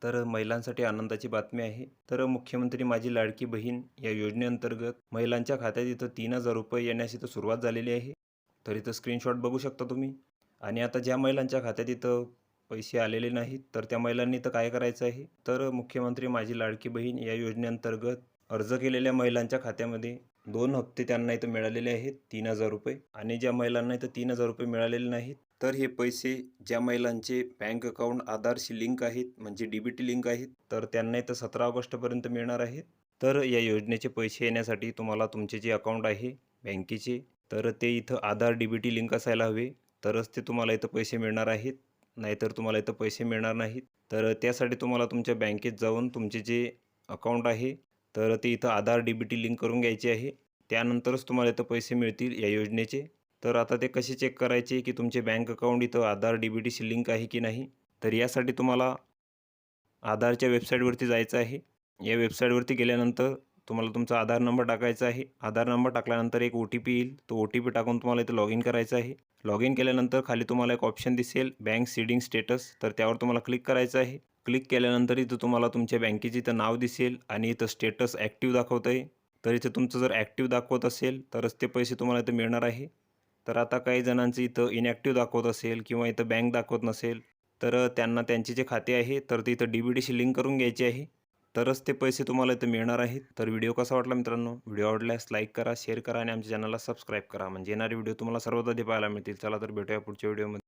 तर महिलांसाठी आनंदाची बातमी आहे. तर मुख्यमंत्री माझी लाडकी बहीण या योजनेअंतर्गत महिलांच्या खात्यात इथं 3,000 रुपये येण्यास इथं सुरुवात झालेली आहे. तर इथं स्क्रीनशॉट बघू शकता तुम्ही. आणि आता ज्या महिलांच्या खात्यात इथं पैसे आलेले नाहीत, तर त्या महिलांनी इथं काय करायचं आहे, तर मुख्यमंत्री माझी लाडकी बहीण या योजनेअंतर्गत अर्ज केलेल्या महिलांच्या खात्यामध्ये 2 हप्ते त्यांना इथं मिळालेले आहेत 3,000 रुपये. आणि ज्या महिलांना इथं 3,000 रुपये मिळालेले नाहीत, तर हे पैसे ज्या महिलांचे बँक अकाउंट आधारशी लिंक आहेत, म्हणजे DBT लिंक आहेत, तर त्यांना इथं 17 ऑगस्टपर्यंत मिळणार आहेत. तर या योजनेचे पैसे येण्यासाठी तुम्हाला तुमचे जे अकाउंट आहे बँकेचे, तर ते इथं आधार DBT लिंक असायला हवे, तरच ते तुम्हाला इथं पैसे मिळणार आहेत. नाहीतर तुम्हाला इथं पैसे मिळणार नाहीत. तर त्यासाठी तुम्हाला तुमच्या बँकेत जाऊन तुमचे जे अकाउंट आहे, तर ते इथं आधार DBT लिंक करून घ्यायचे आहे. त्यानंतरच तुम्हाला इथं पैसे मिळतील या योजनेचे. तर आता ते कसे चेक करायचे की तुमचे बँक अकाउंट इथं आधार DBTशी लिंक आहे की नाही? तर यासाठी तुम्हाला आधारच्या वेबसाईटवरती जायचं आहे. या वेबसाईटवरती गेल्यानंतर तुम्हाला तुमचा आधार नंबर टाकायचा आहे. आधार नंबर टाकल्यानंतर एक OTP येईल. तो OTP टाकून तुम्हाला इथं लॉग इन करायचं आहे. लॉग इन केल्यानंतर खाली तुम्हाला एक ऑप्शन दिसेल बँक सीडिंग स्टेटस, तर त्यावर तुम्हाला क्लिक करायचं आहे. क्लिक केल्यानंतर इथं तुम्हाला तुमच्या बँकेचं इथं नाव दिसेल आणि इथं स्टेटस ॲक्टिव्ह दाखवतंय. तर इथं तुमचं जर ॲक्टिव्ह दाखवत असेल तरच ते पैसे तुम्हाला इथं मिळणार आहे. तर आता काही जणांचं इथं इनॅक्टिव्ह दाखवत असेल किंवा इथं बँक दाखवत नसेल, तर त्यांना त्यांचे जे खाते आहे तर ते इथं DBTशी लिंक करून घ्यायचे आहे. तरच ते पैसे तुम्हाला इथं मिळणार आहेत. तर व्हिडिओ कसा वाटला मित्रांनो? व्हिडिओ आवडल्यास लाईक करा, शेअर करा आणि आमच्या चॅनलला सबस्क्राईब करा. म्हणजे येणारे व्हिडिओ तुम्हाला सर्वात आधी पाहायला मिळतील. चला तर भेटूया पुढच्या व्हिडिओमध्ये.